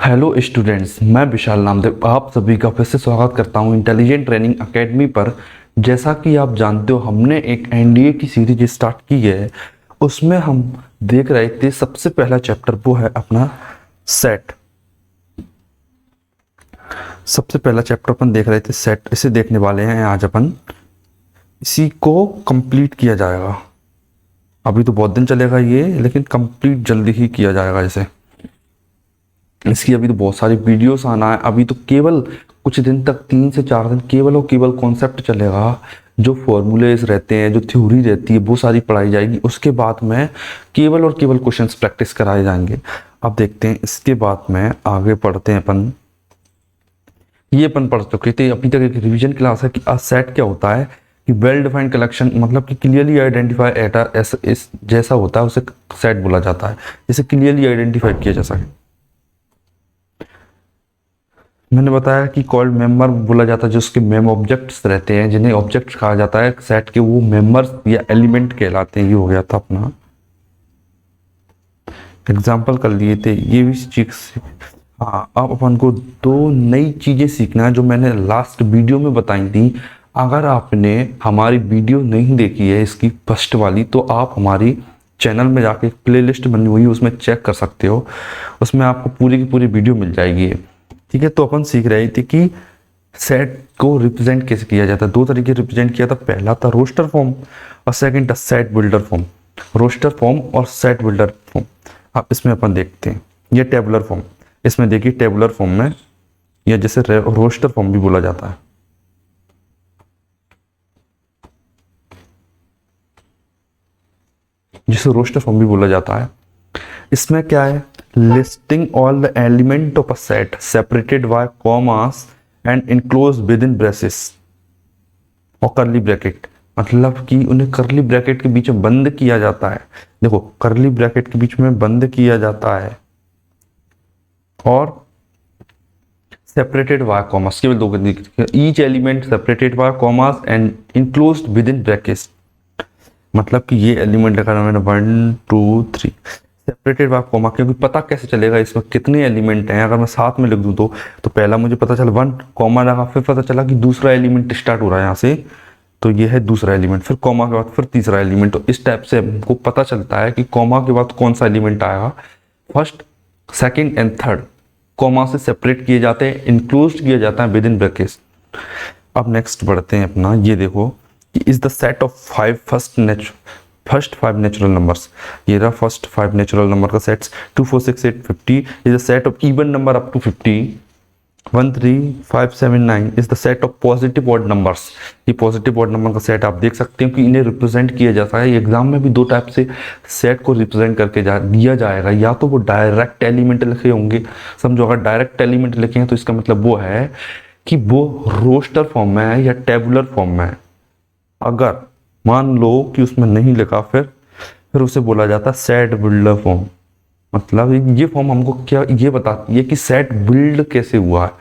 Hello students, मैं विशाल नामदेव आप सभी का फिर से स्वागत करता हूं इंटेलिजेंट ट्रेनिंग एकेडमी पर। जैसा कि आप जानते हो, हमने एक एनडीए की सीरीज स्टार्ट की है। उसमें हम देख रहे थे सबसे पहला चैप्टर वो है अपना सेट। सबसे पहला चैप्टर अपन देख रहे थे सेट, इसे देखने वाले हैं आज अपन। इसी को कंप्लीट किया जाएगा। अभी तो बहुत दिन चलेगा ये, लेकिन कंप्लीट जल्दी ही किया जाएगा इसे। इसकी अभी तो बहुत सारी वीडियोस आना है। अभी तो केवल कुछ दिन तक, 3 से 4 दिन केवल और केवल कॉन्सेप्ट चलेगा। जो फॉर्मूलेज रहते हैं, जो थ्योरी रहती है, वो सारी पढ़ाई जाएगी। उसके बाद में केवल और केवल क्वेश्चंस प्रैक्टिस कराए जाएंगे। अब देखते हैं इसके बाद में आगे पढ़ते हैं अपन। ये अपन पढ़ चुके थे, अभी तक एक रिवीजन क्लास है कि अ सेट क्या होता है। कि वेल डिफाइंड कलेक्शन, मतलब कि क्लियरली आइडेंटिफाई एटा इस जैसा होता है उसे सेट बोला जाता है। जिसे क्लियरली आइडेंटिफाई किया जा सके। मैंने बताया कि कॉल्ड मेंबर बोला जाता है, जो उसके मेम ऑब्जेक्ट्स रहते हैं, जिन्हें ऑब्जेक्ट्स कहा जाता है सेट के, वो मेंबर्स या एलिमेंट कहलाते हैं। ये हो गया था अपना एग्जाम्पल कर लिए थे ये भी चीज। हाँ, अब अपन को दो नई चीजें सीखना है जो मैंने लास्ट वीडियो में बताई थी। अगर आपने हमारी वीडियो नहीं देखी है इसकी फर्स्ट वाली, तो आप हमारी चैनल में जाके एक प्लेलिस्ट बनी हुई है, उसमें चेक कर सकते हो। उसमें आपको पूरी की पूरी वीडियो मिल जाएगी। ठीक है, तो अपन सीख रहे थे कि सेट को रिप्रेजेंट कैसे किया जाता है। दो तरीके रिप्रेजेंट किया था, पहला था रोस्टर फॉर्म और सेकंड था set builder form. Roster form और सेट बिल्डर फॉर्म। अब इसमें अपन देखते हैं ये टेबुलर फॉर्म। इसमें देखिए टेबुलर फॉर्म में, या जैसे रोस्टर फॉर्म भी बोला जाता है। जिसे रोस्टर फॉर्म भी बोला जाता है। इसमें क्या है, listing all the element of a set separated by commas and enclose with in braces और करली ब्रैकेट। मतलब कि उन्हें करली ब्रैकेट के बीच में बंद किया जाता है। देखो, करली ब्रैकेट के बीच में बंद किया जाता है और सेपरेटेड बाय कॉमास, केवल दो, each element separated by commas and enclosed with in brackets. मतलब कि ये एलिमेंट लिखा है मैंने 1 2 3 सेपरेटेड बाय कॉमा, क्योंकि पता कैसे चलेगा इसमें कितने एलिमेंट हैं। अगर मैं साथ में लिख दूं तो पहला मुझे पता चला 1 कॉमा लगा, फिर पता चला कि दूसरा एलिमेंट स्टार्ट हो रहा है यहाँ से, तो ये है दूसरा एलिमेंट, फिर कॉमा के बाद फिर तीसरा एलिमेंट। तो इस टाइप से हमको पता चलता है कि कॉमा के बाद कौन सा एलिमेंट आएगा। First, second and third comma से सेपरेट किए जाते हैं, इंक्लोज किया जाता है विद इन ब्रैकेट्स। अब नेक्स्ट बढ़ते हैं अपना। ये देखो, is the set of first five natural numbers. ये रहा फर्स्ट 5 नेचुरल नंबर का sets. 2 4 6 8 50 is the set of even number up to 50। 1 3 5 7 9 is the set of positive odd numbers. ये पॉजिटिव ऑड नंबर का सेट आप देख सकते हो कि इन्हें रिप्रेजेंट किया जाता है। एग्जाम में भी दो टाइप से सेट को रिप्रेजेंट करके दिया जाएगा। या तो वो डायरेक्ट एलिमेंट लिखे होंगे, समझो अगर डायरेक्ट एलिमेंट लिखे हैं तो इसका मतलब वो है कि वो रोस्टर फॉर्म में है या टेबुलर फॉर्म में है। अगर मान लो कि उसमें नहीं लिखा, फिर उसे बोला जाता है सेट बिल्डर फॉर्म। मतलब ये फॉर्म हमको क्या ये बताती है कि सेट बिल्ड कैसे हुआ है।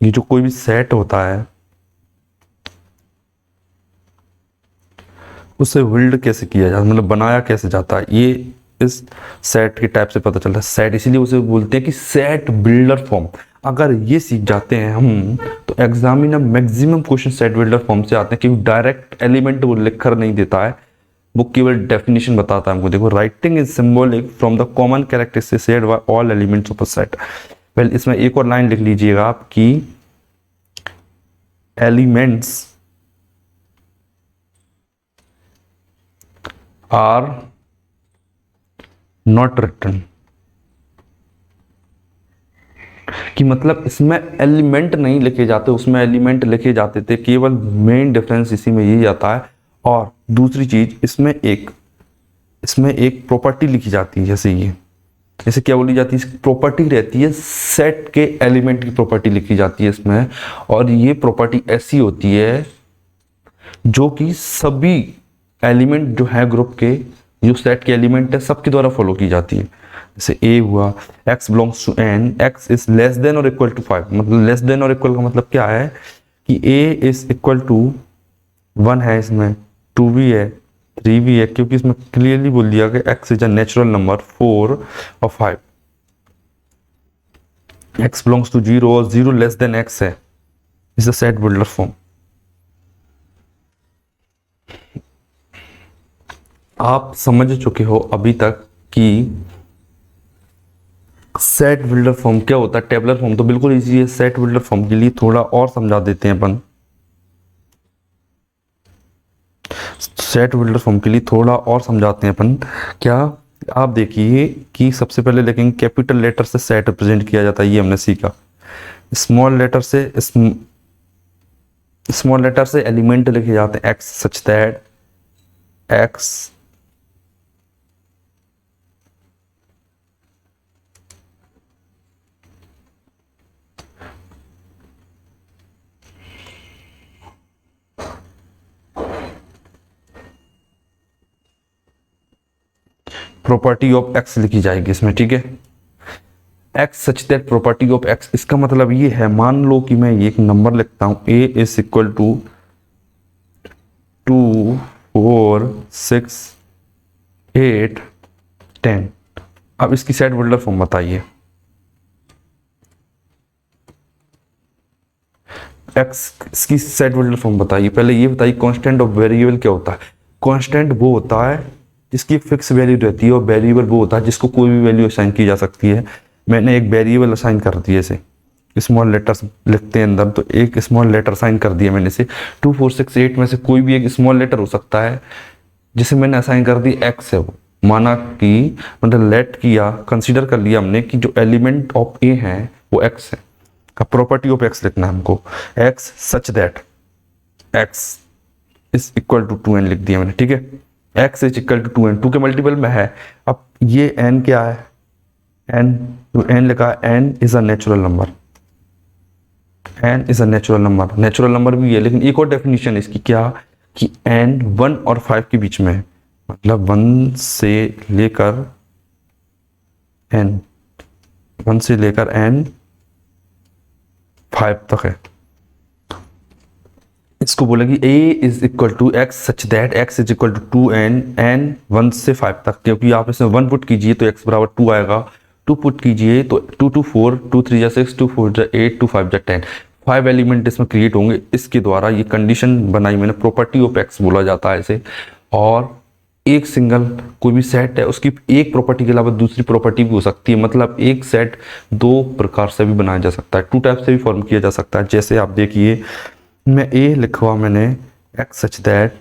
ये जो कोई भी सेट होता है उसे बिल्ड कैसे किया जाता है, मतलब बनाया कैसे जाता है, ये इस सेट के टाइप से पता चलता है। सेट इसीलिए उसे बोलते हैं कि सेट बिल्डर फॉर्म। अगर ये सीख जाते हैं हम, तो एग्जाम में maximum question set builder form से आते हैं, क्योंकि डायरेक्ट एलिमेंट वो लिख कर नहीं देता है, वो केवल डेफिनेशन बताता है हमको। देखो, writing is symbolic from the common characteristics shared by all elements of a set. Well, इसमें एक और लाइन लिख लीजिएगा आप कि एलिमेंट्स आर नॉट रिटन। कि मतलब इसमें एलिमेंट नहीं लिखे जाते, उसमें एलिमेंट लिखे जाते थे। केवल मेन डिफरेंस इसी में यही आता है। और दूसरी चीज, इसमें एक प्रॉपर्टी लिखी जाती है। जैसे क्या बोली जाती है, प्रॉपर्टी रहती है, सेट के एलिमेंट की प्रॉपर्टी लिखी जाती है इसमें। और ये प्रॉपर्टी ऐसी होती है जो कि सभी एलिमेंट जो है ग्रुप के, जो सेट के एलिमेंट है, सबके द्वारा फॉलो की जाती है। जैसे ए हुआ, x belongs to n, x is less than और इक्वल टू 5। मतलब लेस देन और इक्वल का मतलब क्या है कि a इज इक्वल टू 1 है, इसमें 2 भी है, 3 भी है, क्योंकि इसमें क्लियरली बोल दिया कि x is a natural number 4 और 5। x बिलोंग्स टू 0 और 0 लेस देन x है, is the set builder form. आप समझ चुके हो अभी तक कि सेट बिल्डर फॉर्म क्या होता है, टेबलर फॉर्म तो बिल्कुल इजी है। सेट बिल्डर फॉर्म के लिए थोड़ा और समझा देते हैं अपन। सेट बिल्डर फॉर्म के लिए थोड़ा और समझाते हैं अपन। क्या, आप देखिए कि सबसे पहले लेकिन कैपिटल लेटर से सेट रिप्रेजेंट किया जाता है, ये हमने सीखा। स्मॉल लेटर से एलिमेंट लिखे जाते हैं, x such that x property of x लिखी जाएगी इसमें, ठीक है। X such that property of x, इसका मतलब ये है, मान लो कि मैं ये एक नंबर लिखता हूं, ए इज इक्वल टू 2 4 6 8 10। अब इसकी सेट बिल्डर फॉर्म बताइए। एक्स इसकी सेट बिल्डर फॉर्म बताइए। पहले ये बताइए कांस्टेंट ऑफ वेरिएबल क्या होता है। कांस्टेंट वो होता है जिसकी फिक्स वैल्यू रहती है, और वेरिएबल वो होता है जिसको कोई भी वैल्यू असाइन की जा सकती है। मैंने एक वेरिएबल असाइन कर दिए, इसे स्मॉल लेटर्स लिखते हैं अंदर, तो एक स्मॉल लेटर असाइन कर दिया मैंने इसे। 2 4 6 8 में से कोई भी एक स्मॉल लेटर हो सकता है जिसे मैंने असाइन कर दी एक्स है। वो माना कि मतलब लेट किया, कंसीडर कर लिया हमने कि जो एलिमेंट ऑफ ए है वो एक्स है। का प्रॉपर्टी ऑफ एक्स लिखना है हमको, x such that x is equal to 2n लिख दिया मैंने, ठीक है। X is equal to 2n, 2 के मल्टीपल में है। अब ये n क्या है, n तो n लिखा है, n is a natural number, n is a natural number. Natural number भी है, लेकिन एक और डेफिनेशन है इसकी, क्या कि n 1 और 5 के बीच में है, मतलब 1 से लेकर n, 1 से लेकर n 5 तक है। इसको बोलेगी a is equal to x such that x is equal to 2n, n 1 से 5 तक, क्योंकि आप इसमें 1 पुट कीजिए तो x बराबर 2 आएगा, 2 पुट कीजिए तो 2 2 4, 2 3 जा 6, 2 4 जा 8, 2 5 जा 10, 5 एलिमेंट इसमें क्रिएट होंगे। इसके द्वारा ये कंडीशन बनाई मैंने, प्रॉपर्टी ऑफ एक्स बोला जाता है इसे। और एक सिंगल कोई भी सेट है, उसकी एक प्रॉपर्टी के अलावा दूसरी प्रॉपर्टी भी हो सकती है, मतलब एक सेट 2 प्रकार से भी बनाया जा सकता है, 2 टाइप से भी फॉर्म किया जा सकता है। जैसे आप देखिए, मैं ए लिखवा मैंने x such that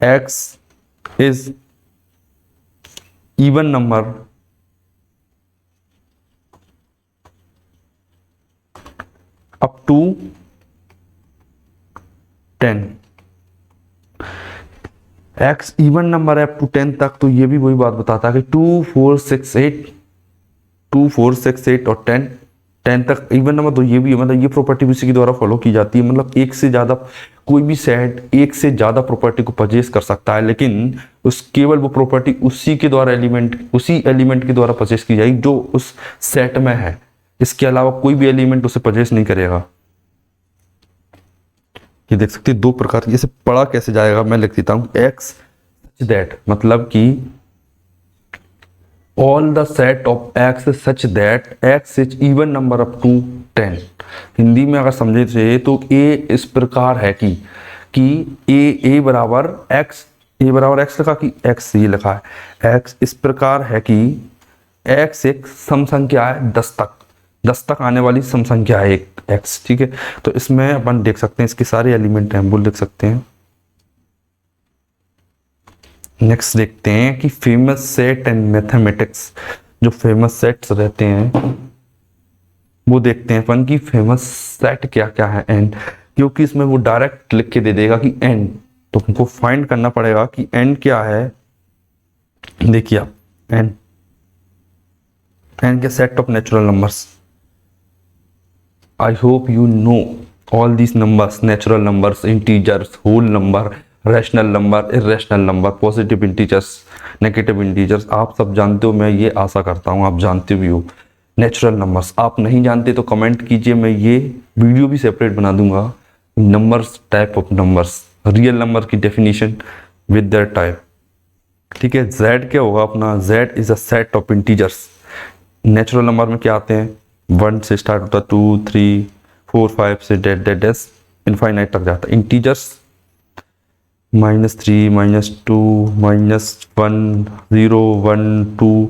x is even number up to 10। X even number है अप टू 10 तक, तो ये भी वही बात बताता है कि 2 4 6 8, 2 4 6 8 और 10 तक इवन नंबर, तो ये भी है, मतलब ये प्रॉपर्टी भी इसी के द्वारा फॉलो की जाती है। मतलब एक से ज़्यादा कोई भी सेट एक से ज़्यादा प्रॉपर्टी को परचेज कर सकता है, लेकिन उस केवल वो प्रॉपर्टी उसी एलिमेंट के द्वारा परचेज की जाएगी जो उस सेट में है। इसके अलावा कोई भी एलिमेंट उसे परचेज नहीं करेगा। ये देख सकते हैं 2 प्रकार, जैसे पढ़ा कैसे जाएगा, मैं लिख देता हूँ एक्स सच दैट, मतलब कि all the set of x such that x is even number up to 10। Hindi में अगर समझे तो ए इस प्रकार है कि ए बराबर एक्स लिखा कि एक्स ये लिखा है, एक्स इस प्रकार है कि एक्स एक सम संख्या है 10 तक आने वाली सम संख्या है एक एक्स, ठीक है। तो इसमें अपन देख सकते हैं इसके सारे एलिमेंट हैं, वो लिख सकते हैं। नेक्स्ट देखते हैं कि फेमस सेट एंड मैथमेटिक्स, जो फेमस सेट्स रहते हैं वो देखते हैं अपन कि फेमस सेट क्या क्या है। एन, क्योंकि इसमें वो डायरेक्ट लिख के दे देगा कि एन, तो हमको फाइंड करना पड़ेगा कि एन क्या है। देखिए आप, एन के set of natural numbers. I hope you know all these numbers, natural numbers, integers, whole number, rational number, irrational number, positive integers, negative integers, आप सब जानते हो, मैं ये आशा करता हूँ आप जानते भी हो। नेचुरल नंबर्स आप नहीं जानते तो कमेंट कीजिए, मैं ये वीडियो भी सेपरेट बना दूंगा। Numbers, type of numbers, real number की डेफिनेशन विद देयर टाइप, ठीक है। जेड क्या होगा अपना, Z is a set of integers, natural number में क्या आते हैं, 1 से स्टार्ट होता है, 2 3 4 5 से डेट डेट डेस इनफाइनाइट तक जाता है। इंटीजर्स -3 -2 -1 0 1 2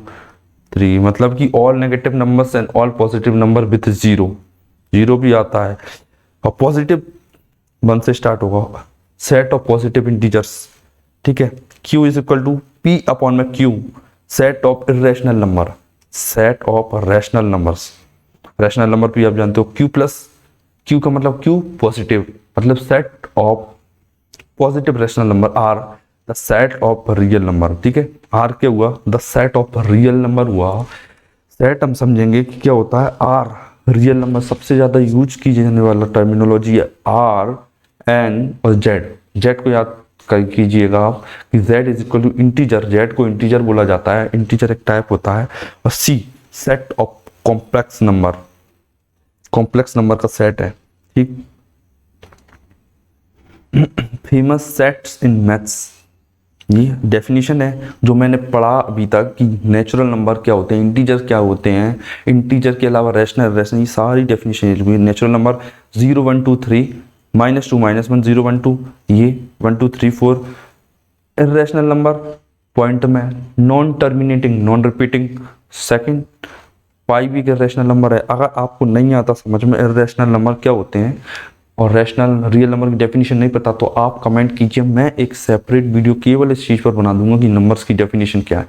3, मतलब कि all negative numbers and all positive number with zero, zero भी आता है। और पॉजिटिव 1 से स्टार्ट होगा, सेट ऑफ पॉजिटिव इंटीजर्स, ठीक है। Q is equal to P upon में Q, set of irrational number, set of rational numbers. Rational number भी आप जानते हो, Q प्लस, Q का मतलब Q पॉजिटिव, मतलब set of positive rational number R the set of real number, ठीक है। R क्या हुआ, the set of real number हुआ। सेट हम समझेंगे कि क्या होता है, R रियल नंबर, सबसे ज्यादा यूज की जाने वाला टर्मिनोलॉजी है R N और Z। Z को याद कीजिएगा आप कि Z is equal to integer, Z को इंटीजर बोला जाता है, इंटीजर एक टाइप होता है। और C set of complex number, complex number का सेट है, ठीक। फेमस सेट्स इन मैथ्स, ये डेफिनेशन है जो मैंने पढ़ा अभी तक कि नेचुरल नंबर क्या होते हैं, इंटीजर क्या होते हैं, इंटीजर के अलावा रैशनल, रैशनल, ये सारी डेफिनेशन है। नेचुरल नंबर 0 1 2 3 -2 -1 0 1 2, ये 1 2 3 4। इरेशनल नंबर पॉइंट में non terminating non repeating, second. Pi भी एक इरेशनल नंबर है। अगर आपको नहीं आता समझ में इरेशनल नंबर क्या होते हैं और रैशनल रियल नंबर की डेफिनेशन नहीं पता, तो आप कमेंट कीजिए, मैं एक सेपरेट वीडियो केवल इस चीज पर बना दूंगा कि नंबर्स की डेफिनेशन क्या है।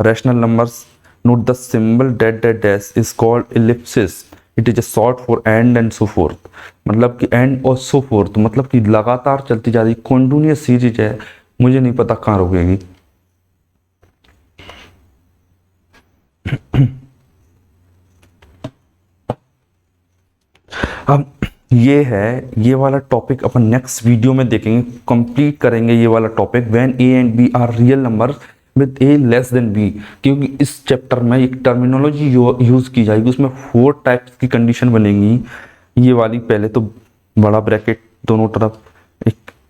Rational numbers, note the symbol dot dot dash is called ellipsis, it is a short for and and so forth, मतलब कि एंड और सो फोर्थ, मतलब कि लगातार चलती जा रही कॉन्टिन्यूअस सीरीज है, मुझे नहीं पता कहाँ रुकेगी। अब ये है, ये वाला टॉपिक अपन नेक्स्ट वीडियो में देखेंगे, कंप्लीट करेंगे ये वाला topic, when A and B are real number with A less than B, क्योंकि इस चैप्टर में एक टर्मिनोलॉजी यूज की जाएगी, उसमें 4 टाइप्स की कंडीशन बनेगी। ये वाली पहले तो बड़ा ब्रैकेट दोनों तरफ,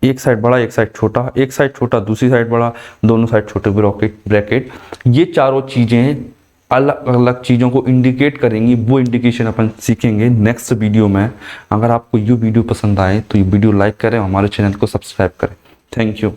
एक साइड बड़ा एक साइड छोटा, एक साइड छोटा दूसरी साइड बड़ा, दोनों साइड छोटे ब्रैकेट, ये चारों चीजें अलग अलग चीज़ों को इंडिकेट करेंगी, वो इंडिकेशन अपन सीखेंगे नेक्स्ट वीडियो में। अगर आपको ये वीडियो पसंद आए तो ये वीडियो लाइक करें, हमारे चैनल को सब्सक्राइब करें। Thank you.